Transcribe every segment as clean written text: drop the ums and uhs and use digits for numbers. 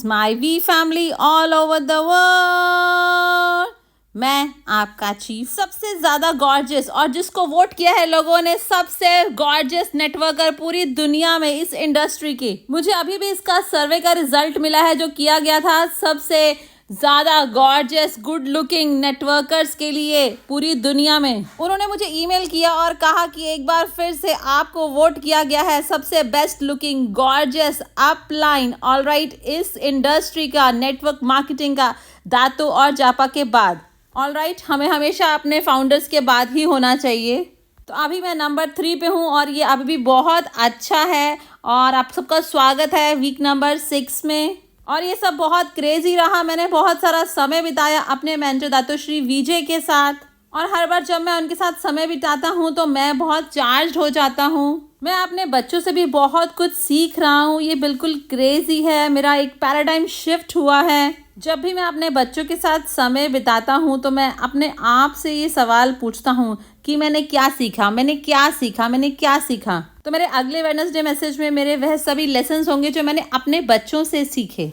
My we family all over the world. मैं आपका chief सबसे ज्यादा गॉर्जियस और जिसको वोट किया है लोगों ने सबसे गॉर्जियस नेटवर्कर पूरी दुनिया में इस इंडस्ट्री की। मुझे अभी भी इसका सर्वे का रिजल्ट मिला है जो किया गया था सबसे ज्यादा गॉर्जियस गुड लुकिंग नेटवर्कर्स के लिए पूरी दुनिया में। उन्होंने मुझे ईमेल किया और कहा कि एक बार फिर से आपको वोट किया गया है सबसे best looking gorgeous upline alright इस इंडस्ट्री का नेटवर्क मार्केटिंग का दातु और जापा के बाद। ऑलराइट हमें हमेशा अपने फाउंडर्स के बाद ही होना चाहिए। तो अभी मैं नंबर 3 पे हूँ और ये अभी भी बहुत अच्छा है और आप सबका स्वागत है वीक नंबर 6 में। और ये सब बहुत क्रेजी रहा। मैंने बहुत सारा समय बिताया अपने मेंटर दातुश्री विजय के साथ और हर बार जब मैं उनके साथ समय बिताता हूँ तो मैं बहुत चार्ज्ड हो जाता हूँ। मैं अपने बच्चों से भी बहुत कुछ सीख रहा हूँ। ये बिल्कुल क्रेजी है। मेरा एक पैराडाइम शिफ्ट हुआ है। जब भी मैं अपने बच्चों के साथ समय बिताता हूँ तो मैं अपने आप से ये सवाल पूछता हूँ कि मैंने क्या सीखा, मैंने क्या सीखा, मैंने क्या सीखा। तो मेरे अगले वेडनेसडे मैसेज में मेरे वह सभी लेसन्स होंगे जो मैंने अपने बच्चों से सीखे।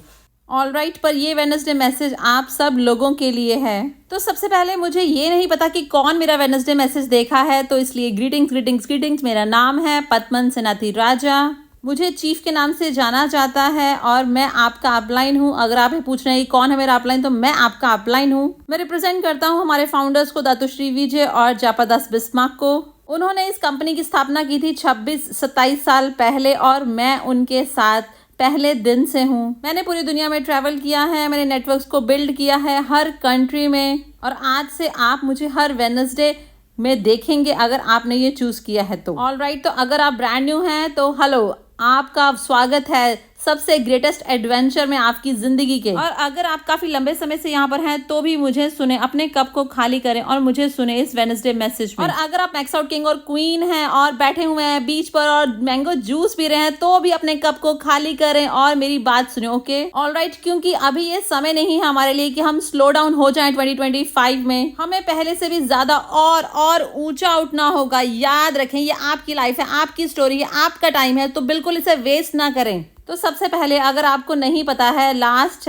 ऑलराइट पर ये वेडनेसडे मैसेज आप सब लोगों के लिए है। तो सबसे पहले मुझे ये नहीं पता कि कौन मेरा वेडनेसडे मैसेज देखा है, तो इसलिए ग्रीटिंग्स। मेरा नाम है पद्मन सेनाथी राजा। मुझे चीफ के नाम से जाना जाता है और मैं आपका अपलाइन हूँ। अगर आप ये पूछ रहे हैं कौन है मेरा अपलाइन, तो मैं आपका अपलाइन हूँ। मैं रिप्रेजेंट करता हूँ हमारे फाउंडर्स को, दातुश्री विजय और जापादास बिस्मार्क को। उन्होंने इस कंपनी की स्थापना की थी 26-27 साल पहले और मैं उनके साथ पहले दिन से हूँ। मैंने पूरी दुनिया में ट्रैवल किया है, मैंने नेटवर्क्स को बिल्ड किया है हर कंट्री में और आज से आप मुझे हर वेडनेसडे में देखेंगे अगर आपने ये चूज किया है तो। ऑलराइट तो अगर आप ब्रांड न्यू हैं तो हेलो, आपका स्वागत है सबसे ग्रेटेस्ट एडवेंचर में आपकी जिंदगी के। और अगर आप काफी लंबे समय से यहाँ पर हैं तो भी मुझे सुने, अपने कप को खाली करें और मुझे सुने इस वेडनेसडे मैसेज में। और अगर आप मैक्स आउट किंग और क्वीन हैं और बैठे हुए हैं बीच पर और मैंगो जूस पी रहे हैं तो भी अपने कप को खाली करें और मेरी बात सुने, ओके? ऑलराइट, क्योंकि अभी ये समय नहीं है हमारे लिए कि हम स्लो डाउन हो जाएं 2025 में। हमें पहले से भी ज्यादा और ऊंचा उठना होगा। याद रखें ये आपकी लाइफ है, आपकी स्टोरी है, आपका टाइम है, तो बिल्कुल इसे वेस्ट ना करें। तो सबसे पहले अगर आपको नहीं पता है, लास्ट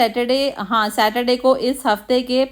सैटरडे को इस हफ्ते के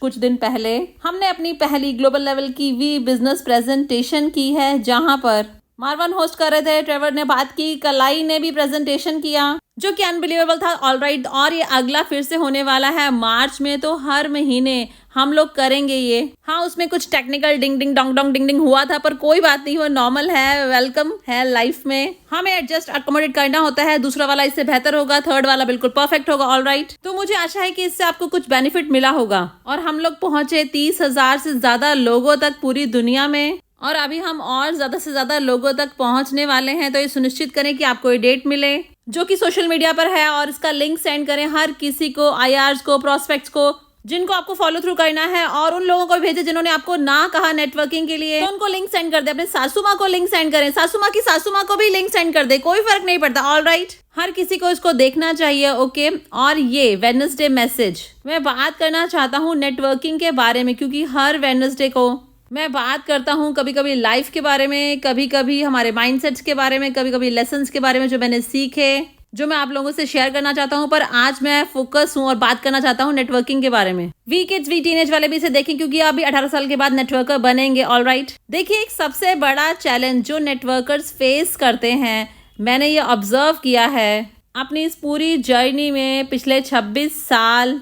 कुछ दिन पहले हमने अपनी पहली ग्लोबल लेवल की वी बिजनेस प्रेजेंटेशन की है, जहां पर मारवन होस्ट कर रहे थे, ट्रेवर ने बात की, कलाई ने भी प्रेजेंटेशन किया जो कि अनबिलीवेबल था। ऑलराइट, और ये अगला फिर से होने वाला है मार्च में। तो हर महीने हम लोग करेंगे ये। हाँ, उसमें कुछ टेक्निकल डिंग डिंग हुआ था पर कोई बात नहीं, वो नॉर्मल है, वेलकम है लाइफ में। हमें एडजस्ट अकोमोडेट करना होता है। दूसरा वाला इससे बेहतर होगा, थर्ड वाला बिल्कुल परफेक्ट होगा। ऑलराइट, तो मुझे आशा है कि इससे आपको कुछ बेनिफिट मिला होगा। और हम लोग पहुंचे 30,000 से ज्यादा लोगों तक पूरी दुनिया में और अभी हम और ज्यादा से ज्यादा लोगों तक पहुंचने वाले हैं। तो ये सुनिश्चित करें कि आपको ये डेट मिले जो कि सोशल मीडिया पर है और इसका लिंक सेंड करें हर किसी को, आईआर्स को, प्रोस्पेक्ट्स को जिनको आपको फॉलो थ्रू करना है, और उन लोगों को भेजे जिन्होंने आपको ना कहा नेटवर्किंग के लिए, तो उनको लिंक सेंड कर दे। अपने सासू माँ को लिंक सेंड करें, सासू माँ की सासू माँ को भी लिंक सेंड कर दे, कोई फर्क नहीं पड़ता। ऑलराइट, हर किसी को इसको देखना चाहिए, ओके? और ये वेडनेसडे मैसेज मैं बात करना चाहता हूँ नेटवर्किंग के बारे में, क्योंकि हर वेडनेसडे को मैं बात करता हूँ कभी कभी लाइफ के बारे में, कभी कभी हमारे माइंडसेट्स के बारे में, कभी कभी लेसन्स के बारे में जो मैंने सीखे, जो मैं आप लोगों से शेयर करना चाहता हूँ। पर आज मैं फोकस हूँ और बात करना चाहता हूँ नेटवर्किंग के बारे में। वी किड्स, वी टीनेज वाले भी इसे देखें क्योंकि अभी 18 साल के बाद नेटवर्कर बनेंगे। ऑलराइट, देखिए एक सबसे बड़ा चैलेंज जो नेटवर्कर्स फेस करते हैं, मैंने ये ऑब्जर्व किया है अपनी इस पूरी जर्नी में पिछले 26 साल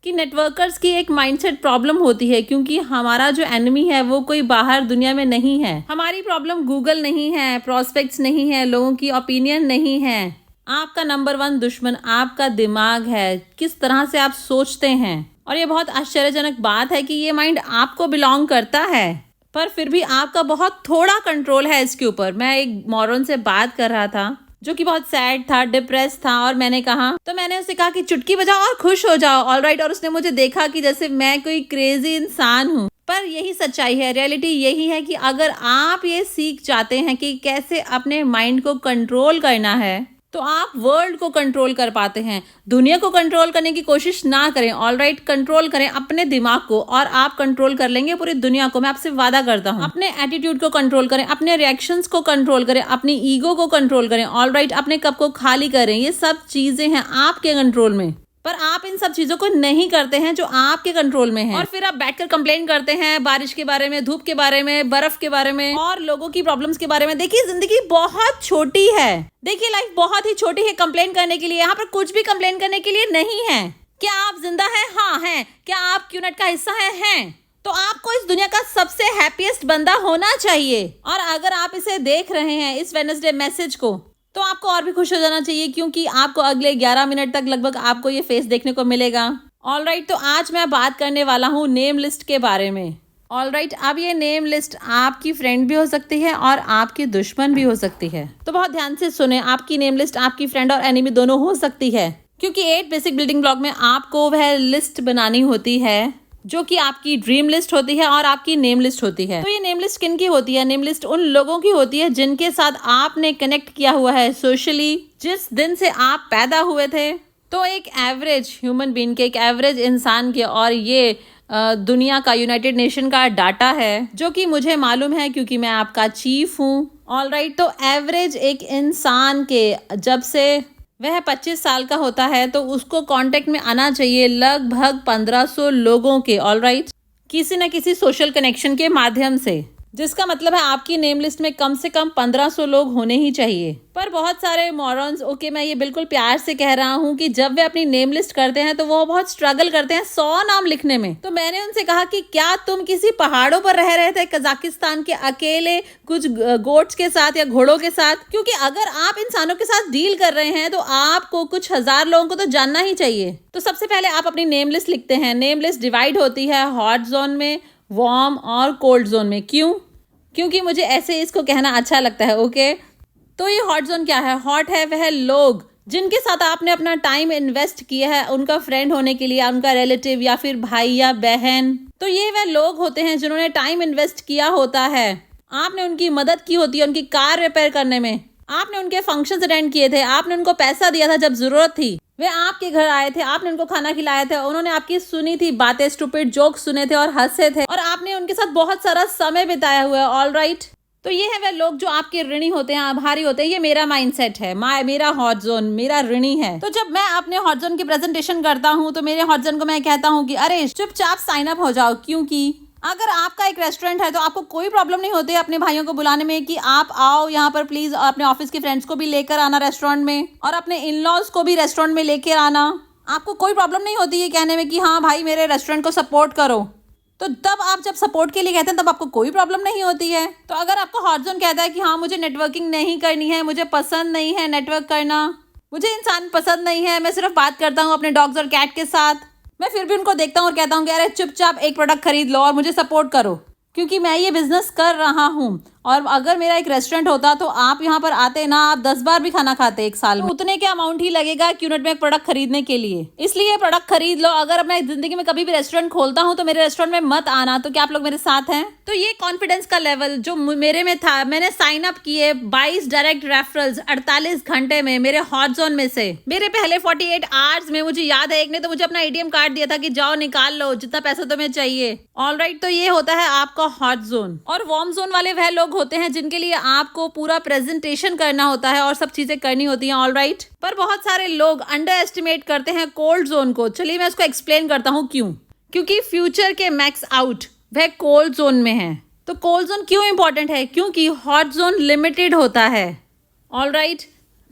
कि नेटवर्कर्स की एक माइंडसेट प्रॉब्लम होती है, क्योंकि हमारा जो एनिमी है वो कोई बाहर दुनिया में नहीं है। हमारी प्रॉब्लम गूगल नहीं है, प्रोस्पेक्ट्स नहीं है, लोगों की ओपिनियन नहीं है। आपका नंबर 1 दुश्मन आपका दिमाग है, किस तरह से आप सोचते हैं। और ये बहुत आश्चर्यजनक बात है कि ये माइंड आपको बिलोंग करता है पर फिर भी आपका बहुत थोड़ा कंट्रोल है इसके ऊपर। मैं एक मॉरन से बात कर रहा था जो कि बहुत सैड था, डिप्रेस था, और मैंने उसे कहा कि चुटकी बजाओ और खुश हो जाओ। ऑलराइट, और उसने मुझे देखा कि जैसे मैं कोई क्रेजी इंसान हूँ। पर यही सच्चाई है, रियलिटी यही है कि अगर आप ये सीख जाते हैं कि कैसे अपने माइंड को कंट्रोल करना है तो आप वर्ल्ड को कंट्रोल कर पाते हैं। दुनिया को कंट्रोल करने की कोशिश ना करें। ऑलराइट, कंट्रोल करें अपने दिमाग को और आप कंट्रोल कर लेंगे पूरी दुनिया को, मैं आपसे वादा करता हूँ। अपने एटीट्यूड को कंट्रोल करें, अपने रिएक्शंस को कंट्रोल करें, अपनी ईगो को कंट्रोल करें। ऑलराइट, अपने कप को खाली करें। ये सब चीजें हैं आपके कंट्रोल में। पर आप इन सब चीजों को नहीं करते हैं जो आपके कंट्रोल में है, और फिर आप बैठकर कंप्लेन करते हैं बारिश के बारे में, धूप के बारे में, बर्फ के बारे में और लोगों की प्रॉब्लम्स के बारे में। देखिए जिंदगी बहुत छोटी है, देखिए लाइफ बहुत ही छोटी है कंप्लेन करने के लिए। यहाँ पर कुछ भी कंप्लेन करने के लिए नहीं है। क्या आप जिंदा हैं? हाँ हैं। क्या आप क्यूनेट का हिस्सा हैं? तो आपको इस दुनिया का सबसे हैप्पीएस्ट बंदा होना चाहिए। और अगर आप इसे देख रहे हैं इस वेडनेसडे मैसेज को, तो आपको और भी खुश हो जाना चाहिए, क्योंकि आपको अगले 11 मिनट तक लगभग आपको ये फेस देखने को मिलेगा। ऑलराइट, तो आज मैं बात करने वाला हूँ नेम लिस्ट के बारे में। ऑलराइट, अब ये नेम लिस्ट आपकी फ्रेंड भी हो सकती है और आपकी दुश्मन भी हो सकती है। तो बहुत ध्यान से सुने, आपकी नेम लिस्ट आपकी फ्रेंड और एनिमी दोनों हो सकती है, क्योंकि 8 बेसिक बिल्डिंग ब्लॉक में आपको वह लिस्ट बनानी होती है जो कि आपकी ड्रीम लिस्ट होती है और आपकी नेम लिस्ट होती है। तो ये नेम लिस्ट किन की होती है? नेम लिस्ट उन लोगों की होती है जिनके साथ आपने कनेक्ट किया हुआ है सोशली, जिस दिन से आप पैदा हुए थे। तो एक एवरेज ह्यूमन बीइंग के, एक एवरेज इंसान के, और ये दुनिया का, यूनाइटेड नेशन का डाटा है जो कि मुझे मालूम है क्योंकि मैं आपका चीफ हूँ। ऑलराइट, तो एवरेज एक इंसान के जब से वह 25 साल का होता है तो उसको कांटेक्ट में आना चाहिए लगभग 1500 लोगों के, ऑलराइट, किसी न किसी सोशल कनेक्शन के माध्यम से, जिसका मतलब है आपकी नेम लिस्ट में कम से कम 1500 लोग होने ही चाहिए। पर बहुत सारे मॉरन्स, ओके मैं ये बिल्कुल प्यार से कह रहा हूँ, कि जब वे अपनी नेम लिस्ट करते हैं तो वो बहुत स्ट्रगल करते हैं 100 नाम लिखने में। तो मैंने उनसे कहा कि क्या तुम किसी पहाड़ों पर रह रहे थे कजाकिस्तान के, अकेले कुछ गोट्स के साथ या घोड़ों के साथ? क्योंकि अगर आप इंसानों के साथ डील कर रहे हैं तो आपको कुछ हजार लोगों को तो जानना ही चाहिए। तो सबसे पहले आप अपनी नेम लिस्ट लिखते हैं। नेम लिस्ट डिवाइड होती है हॉट जोन में, वार्म और कोल्ड जोन में। क्यों? क्योंकि मुझे ऐसे इसको कहना अच्छा लगता है, ओके। तो ये हॉट जोन क्या है? हॉट है वह लोग जिनके साथ आपने अपना टाइम इन्वेस्ट किया है उनका फ्रेंड होने के लिए, उनका रिलेटिव या फिर भाई या बहन। तो ये वह लोग होते हैं जिन्होंने टाइम इन्वेस्ट किया होता है, आपने उनकी मदद की होती है उनकी कार रिपेयर करने में, आपने उनके फंक्शंस अटेंड किए थे, आपने उनको पैसा दिया था जब जरूरत थी, वे आपके घर आए थे, आपने उनको खाना खिलाया था, उन्होंने आपकी सुनी थी बातें, स्टूपिड जोक्स सुने थे और हंसे थे, और आपने उनके साथ बहुत सारा समय बिताया हुआ है। ऑलराइट, तो ये है वे लोग जो आपके ऋणी होते हैं, आभारी होते हैं। ये मेरा माइंडसेट है, मेरा हॉट जोन मेरा ऋणी है। तो जब मैं अपने हॉट जोन की प्रेजेंटेशन करता हूँ तो मेरे हॉट जोन को मैं कहता हूँ कि अरे चुपचाप साइन अप हो जाओ, क्योंकि अगर आपका एक रेस्टोरेंट है तो आपको कोई प्रॉब्लम नहीं होती है अपने भाइयों को बुलाने में कि आप आओ यहाँ पर प्लीज, अपने ऑफिस के फ्रेंड्स को भी लेकर आना रेस्टोरेंट में, और अपने इन लॉज को भी रेस्टोरेंट में लेकर आना। आपको कोई प्रॉब्लम नहीं होती है कहने में कि हाँ भाई मेरे रेस्टोरेंट को सपोर्ट करो। तो तब आप जब सपोर्ट के लिए कहते हैं तब आपको कोई प्रॉब्लम नहीं होती है। तो अगर आपको हॉट जोन कहता है कि हाँ मुझे नेटवर्किंग नहीं करनी है, मुझे पसंद नहीं है नेटवर्क करना, मुझे इंसान पसंद नहीं है, मैं सिर्फ बात करता हूँ अपने डॉग्स और कैट के साथ, मैं फिर भी उनको देखता हूँ और कहता हूँ कि अरे चुपचाप एक प्रोडक्ट खरीद लो और मुझे सपोर्ट करो, क्योंकि मैं ये बिजनेस कर रहा हूँ। और अगर मेरा एक रेस्टोरेंट होता तो आप यहाँ पर आते ना, आप 10 बार भी खाना खाते एक साल में। उतने के अमाउंट ही लगेगा क्यूनेट में एक प्रोडक्ट खरीदने के लिए, इसलिए प्रोडक्ट खरीद लो। अगर मैं जिंदगी में कभी भी रेस्टोरेंट खोलता हूँ तो मेरे रेस्टोरेंट में मत आना। तो क्या आप लोग मेरे साथ हैं? तो ये कॉन्फिडेंस का लेवल जो मेरे में था, मैंने साइन अप किए 22 डायरेक्ट रेफरल्स 48 घंटे में मेरे हॉट जोन में से। मेरे पहले 48 आवर्स में मुझे याद है एक ने तो मुझे अपना एटीएम कार्ड दिया था कि जाओ निकाल लो जितना पैसा तुम्हें चाहिए। ऑलराइट, तो ये होता है आपका हॉट जोन। और वार्म जोन वाले वह लोग होते हैं जिनके लिए आपको पूरा प्रेजेंटेशन करना होता है और सब चीजें करनी होती हैं। ऑलराइट, पर बहुत सारे लोग अंडर एस्टिमेट करते हैं कोल्ड जोन को। चलिए मैं इसको एक्सप्लेन करता हूँ क्यों। क्योंकि फ्यूचर के मैक्स आउट वह कोल्ड जोन में है। तो कोल्ड जोन क्यों इंपॉर्टेंट है? क्योंकि हॉट जोन लिमिटेड होता है। ऑलराइट,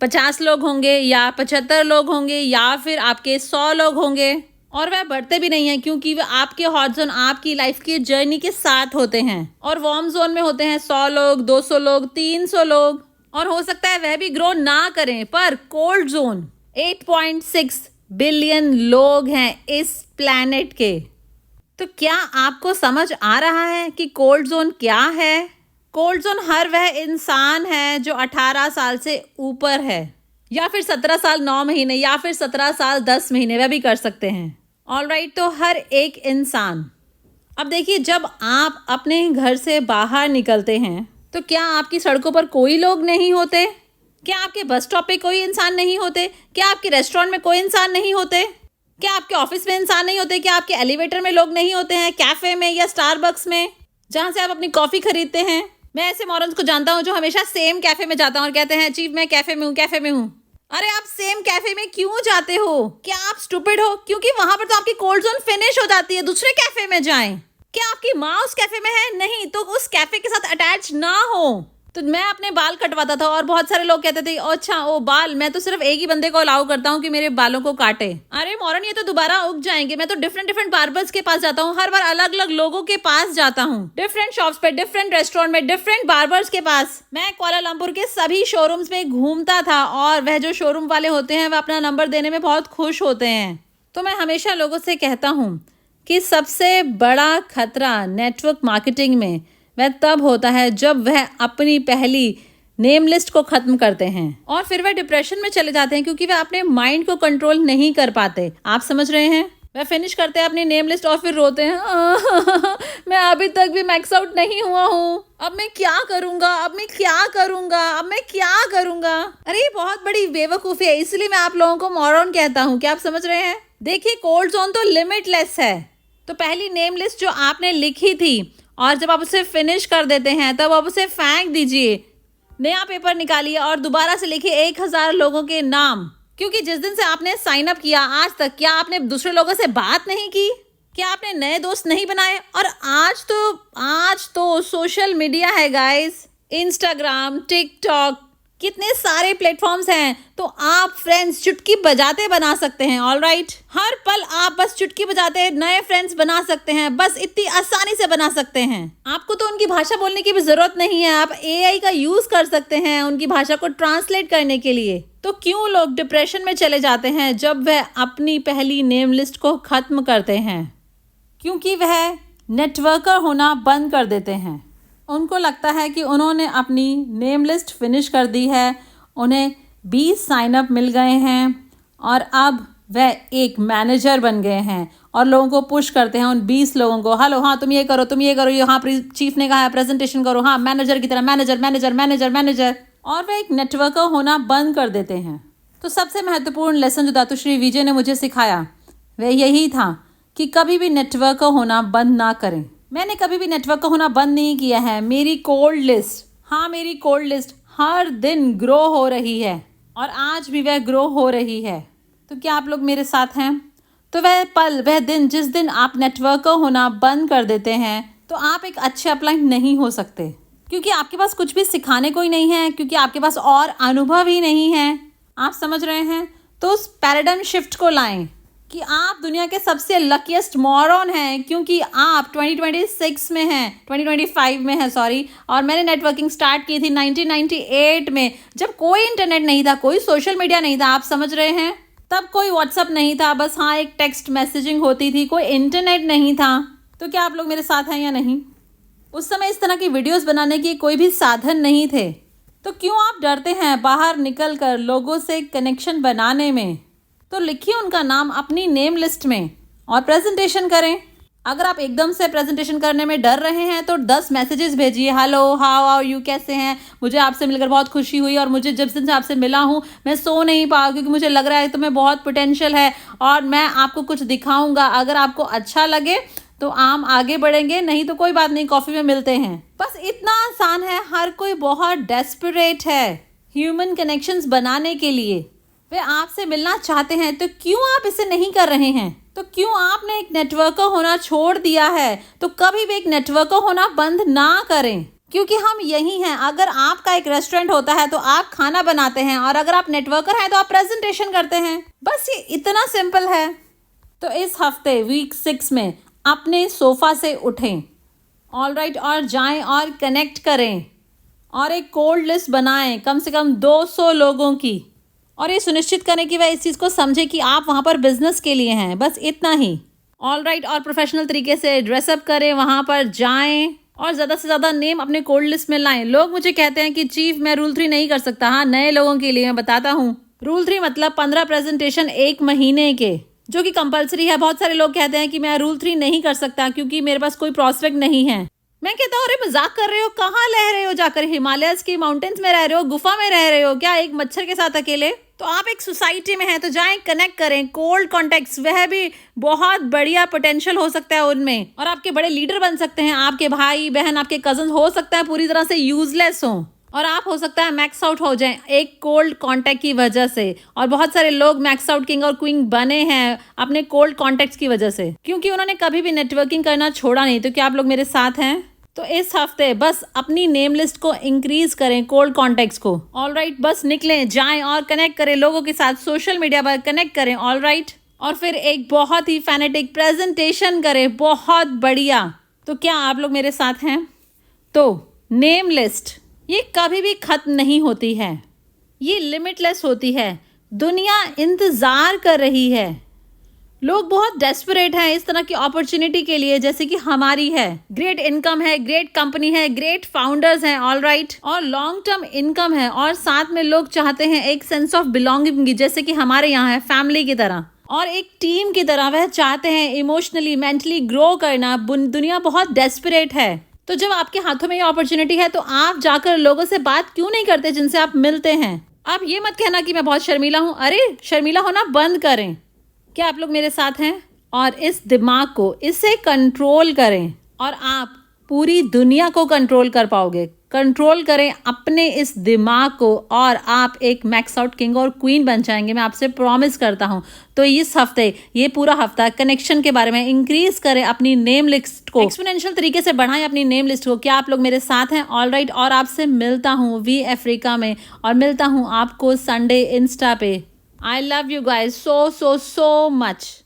50 लोग होंगे या 75 लोग होंगे या फिर आपके 100 लोग होंगे, और वह बढ़ते भी नहीं है क्योंकि वह आपके हॉट जोन आपकी लाइफ की जर्नी के साथ होते हैं। और वार्म जोन में होते हैं 100 लोग, 200 लोग, 300 लोग, और हो सकता है वह भी ग्रो ना करें। पर कोल्ड जोन 8.6 बिलियन लोग हैं इस प्लैनेट के। तो क्या आपको समझ आ रहा है कि कोल्ड जोन क्या है? कोल्ड जोन हर वह इंसान है जो 18 साल से ऊपर है, या फिर 17 साल 9 महीने, या फिर 17 साल 10 महीने, वह भी कर सकते हैं। ऑलराइट, तो हर एक इंसान। अब देखिए, जब आप अपने घर से बाहर निकलते हैं तो क्या आपकी सड़कों पर कोई लोग नहीं होते? क्या आपके बस स्टॉप पे कोई इंसान नहीं होते? क्या आपके रेस्टोरेंट में कोई इंसान नहीं होते? क्या आपके ऑफिस में इंसान नहीं होते? क्या आपके एलिवेटर में लोग नहीं होते हैं? कैफे में या स्टारबक्स में जहाँ से आप अपनी कॉफी खरीदते हैं? मैं ऐसे मॉरन्स को जानता हूँ जो हमेशा सेम कैफे में जाता हूँ और कहते हैं चीफ मैं कैफे में हूँ, कैफे में हूँ। अरे आप सेम कैफे में क्यों जाते हो? क्या आप स्टूपिड हो? क्योंकि वहां पर तो आपकी कोल्ड जोन फिनिश हो जाती है, दूसरे कैफे में जाएं। क्या आपकी माँ उस कैफे में है? नहीं तो उस कैफे के साथ अटैच ना हो। तो मैं अपने बाल कटवाता था और बहुत सारे लोग कहते थे अच्छा ओ बाल, मैं तो सिर्फ एक ही बंदे को अलाउ करता हूँ कि मेरे बालों को काटे। अरे मॉरन, ये तो दोबारा उग जाएंगे। मैं तो डिफरेंट डिफरेंट बार्बर्स के पास जाता हूँ, हर बार अलग अलग लोगों के पास जाता हूँ, डिफरेंट शॉप्स पे, डिफरेंट रेस्टोरेंट में, डिफरेंट बार्बर्स के पास। मैं कुआलालंपुर के सभी शोरूम्स में घूमता था और वह जो शोरूम वाले होते हैं वह अपना नंबर देने में बहुत खुश होते हैं। तो मैं हमेशा लोगों से कहता हूँ कि सबसे बड़ा खतरा नेटवर्क मार्केटिंग में वह तब होता है जब वह अपनी पहली नेम लिस्ट को खत्म करते हैं और फिर वह डिप्रेशन में चले जाते हैं क्योंकि वह अपने माइंड को कंट्रोल नहीं कर पाते। आप समझ रहे हैं? वह फिनिश करते हैं अपनी नेम लिस्ट और फिर रोते हैं मैं अभी तक भी मैक्स आउट नहीं हुआ हूँ, अब मैं क्या करूंगा, अब मैं क्या करूंगा, अब मैं क्या करूंगा। अरे ये बहुत बड़ी बेवकूफ़ी है, इसलिए मैं आप लोगों को मॉरन कहता हूँ। क्या आप समझ रहे हैं? देखिए कोल्ड जोन तो लिमिटलेस है। तो पहली नेम लिस्ट जो आपने लिखी थी और जब आप उसे फिनिश कर देते हैं तब आप उसे फेंक दीजिए, नया पेपर निकालिए और दोबारा से लिखिए 1000 लोगों के नाम। क्योंकि जिस दिन से आपने साइन अप किया आज तक क्या आपने दूसरे लोगों से बात नहीं की? क्या आपने नए दोस्त नहीं बनाए? और आज तो सोशल मीडिया है गाइस, इंस्टाग्राम, टिकटॉक, कितने सारे प्लेटफॉर्म्स हैं। तो आप फ्रेंड्स चुटकी बजाते बना सकते हैं। ऑल राइट, हर पल आप बस चुटकी बजाते नए फ्रेंड्स बना सकते हैं, बस इतनी आसानी से बना सकते हैं। आपको तो उनकी भाषा बोलने की भी जरूरत नहीं है, आप एआई का यूज कर सकते हैं उनकी भाषा को ट्रांसलेट करने के लिए। तो क्यों लोग डिप्रेशन में चले जाते हैं जब वह अपनी पहली नेम लिस्ट को खत्म करते हैं? क्योंकि वह नेटवर्कर होना बंद कर देते हैं। उनको लगता है कि उन्होंने अपनी नेम लिस्ट फिनिश कर दी है, उन्हें 20 साइनअप मिल गए हैं और अब वह एक मैनेजर बन गए हैं और लोगों को पुश करते हैं उन 20 लोगों को, हेलो हाँ तुम ये करो, तुम ये करो, यहाँ चीफ ने कहा है प्रेजेंटेशन करो, हाँ मैनेजर की तरह, मैनेजर मैनेजर मैनेजर मैनेजर, और वह एक नेटवर्कर होना बंद कर देते हैं। तो सबसे महत्वपूर्ण लेसन जो दातुश्री विजय ने मुझे सिखाया वह यही था कि कभी भी नेटवर्कर होना बंद ना करें। मैंने कभी भी नेटवर्कर होना बंद नहीं किया है। मेरी कोल्ड लिस्ट हर दिन ग्रो हो रही है और आज भी वह ग्रो हो रही है। तो क्या आप लोग मेरे साथ हैं? तो वह पल, वह दिन जिस दिन आप नेटवर्कर होना बंद कर देते हैं तो आप एक अच्छे अपलाइन नहीं हो सकते, क्योंकि आपके पास कुछ भी सिखाने को ही नहीं है, क्योंकि आपके पास और अनुभव ही नहीं है। आप समझ रहे हैं? तो उस पैराडाइम शिफ्ट को लाएं कि आप दुनिया के सबसे लकीस्ट मॉरन हैं, क्योंकि आप 2026 में हैं, 2025 में हैं सॉरी, और मैंने नेटवर्किंग स्टार्ट की थी 1998 में, जब कोई इंटरनेट नहीं था, कोई सोशल मीडिया नहीं था। आप समझ रहे हैं? तब कोई व्हाट्सअप नहीं था, बस हाँ एक टेक्स्ट मैसेजिंग होती थी, कोई इंटरनेट नहीं था। तो क्या आप लोग मेरे साथ हैं या नहीं? उस समय इस तरह की वीडियोस बनाने की कोई भी साधन नहीं थे। तो क्यों आप डरते हैं बाहर निकल कर लोगों से कनेक्शन बनाने में? तो लिखिए उनका नाम अपनी नेम लिस्ट में और प्रेजेंटेशन करें। अगर आप एकदम से प्रेजेंटेशन करने में डर रहे हैं तो 10 मैसेजेस भेजिए, हेलो हाउ आर यू, कैसे हैं, मुझे आपसे मिलकर बहुत खुशी हुई और मुझे जब से आपसे मिला हूँ मैं सो नहीं पाऊँ क्योंकि मुझे लग रहा है तो मैं बहुत पोटेंशियल है और मैं आपको कुछ दिखाऊंगा। अगर आपको अच्छा लगे तो हम आगे बढ़ेंगे, नहीं तो कोई बात नहीं, कॉफ़ी में मिलते हैं। बस इतना आसान है। हर कोई बहुत डेस्परेट है ह्यूमन कनेक्शंस बनाने के लिए, वे आपसे मिलना चाहते हैं। तो क्यों आप इसे नहीं कर रहे हैं? तो क्यों आपने एक नेटवर्कर होना छोड़ दिया है? तो कभी भी एक नेटवर्कर होना बंद ना करें, क्योंकि हम यही हैं। अगर आपका एक रेस्टोरेंट होता है तो आप खाना बनाते हैं, और अगर आप नेटवर्कर हैं तो आप प्रेजेंटेशन करते हैं। बस ये इतना सिंपल है। तो इस हफ्ते वीक 6 में अपने सोफा से उठें, ऑल राइट, और जाएं और कनेक्ट करें और एक कोल्ड लिस्ट बनाएं कम से कम 200 लोगों की, और ये सुनिश्चित करें कि वह इस चीज़ को समझे कि आप वहाँ पर बिजनेस के लिए हैं। बस इतना ही, ऑल राइट। और प्रोफेशनल तरीके से ड्रेसअप करें, वहाँ पर जाएं और ज़्यादा से ज़्यादा नेम अपने कोल्ड लिस्ट में लाएं। लोग मुझे कहते हैं कि चीफ मैं रूल 3 नहीं कर सकता। हाँ, नए लोगों के लिए मैं बताता हूँ, रूल 3 मतलब 15 प्रेजेंटेशन 1 महीने के, जो कि कंपलसरी है। बहुत सारे लोग कहते हैं कि मैं रूल 3 नहीं कर सकता क्योंकि मेरे पास कोई प्रॉस्पेक्ट नहीं है। मैं कहता हूँ अरे मजाक कर रहे हो, कहाँ रह रहे हो, जाकर हिमालयस की माउंटेन्स में रह रहे हो, गुफा में रह रहे हो क्या, एक मच्छर के साथ अकेले? तो आप एक सोसाइटी में हैं तो जाएं, कनेक्ट करें, कोल्ड कॉन्टेक्ट्स, वह भी बहुत बढ़िया पोटेंशियल हो सकता है उनमें, और आपके बड़े लीडर बन सकते हैं। आपके भाई बहन, आपके कजन हो सकता है पूरी तरह से यूजलेस हो और आप हो सकता है मैक्स आउट हो जाएं एक कोल्ड कांटेक्ट की वजह से। और बहुत सारे लोग मैक्स आउट किंग और क्वीन बने हैं अपने कोल्ड कॉन्टेक्ट्स की वजह से, क्योंकि उन्होंने कभी भी नेटवर्किंग करना छोड़ा नहीं। तो क्या आप लोग मेरे साथ हैं? तो इस हफ्ते बस अपनी नेम लिस्ट को इंक्रीज करें, कोल्ड कॉन्टेक्ट्स को। ऑलराइट, बस निकलें, जाएं और कनेक्ट करें लोगों के साथ, सोशल मीडिया पर कनेक्ट करें। ऑलराइट, और फिर एक बहुत ही फैनेटिक प्रेजेंटेशन करें, बहुत बढ़िया। तो क्या आप लोग मेरे साथ हैं? तो नेम लिस्ट ये कभी भी खत्म नहीं होती है, ये लिमिटलेस होती है। दुनिया इंतज़ार कर रही है, लोग बहुत डेस्परेट हैं इस तरह की अपॉर्चुनिटी के लिए जैसे कि हमारी है। ग्रेट इनकम है, ग्रेट कंपनी है, ग्रेट फाउंडर्स हैं, ऑलराइट, और लॉन्ग टर्म इनकम है, और साथ में लोग चाहते हैं एक सेंस ऑफ बिलोंगिंग जैसे कि हमारे यहाँ है, फैमिली की तरह और एक टीम की तरह। वह चाहते हैं इमोशनली मेंटली ग्रो करना। दुनिया बहुत डेस्परेट है। तो जब आपके हाथों में ये अपॉर्चुनिटी है तो आप जाकर लोगों से बात क्यों नहीं करते जिनसे आप मिलते हैं? आप ये मत कहना कि मैं बहुत शर्मीला हूँ। अरे शर्मीला होना बंद करें। क्या आप लोग मेरे साथ हैं? और इस दिमाग को, इसे कंट्रोल करें और आप पूरी दुनिया को कंट्रोल कर पाओगे। कंट्रोल करें अपने इस दिमाग को और आप एक मैक्स आउट किंग और क्वीन बन जाएंगे, मैं आपसे प्रॉमिस करता हूं। तो इस हफ्ते, ये पूरा हफ्ता कनेक्शन के बारे में इंक्रीज करें, अपनी नेम लिस्ट को एक्सपोनेंशियल तरीके से बढ़ाएं, अपनी नेम लिस्ट को। क्या आप लोग मेरे साथ हैं? ऑलराइट, और आपसे मिलता हूँ वी अफ्रीका में, और मिलता हूँ आपको संडे इंस्टा पे। I love you guys so so so much.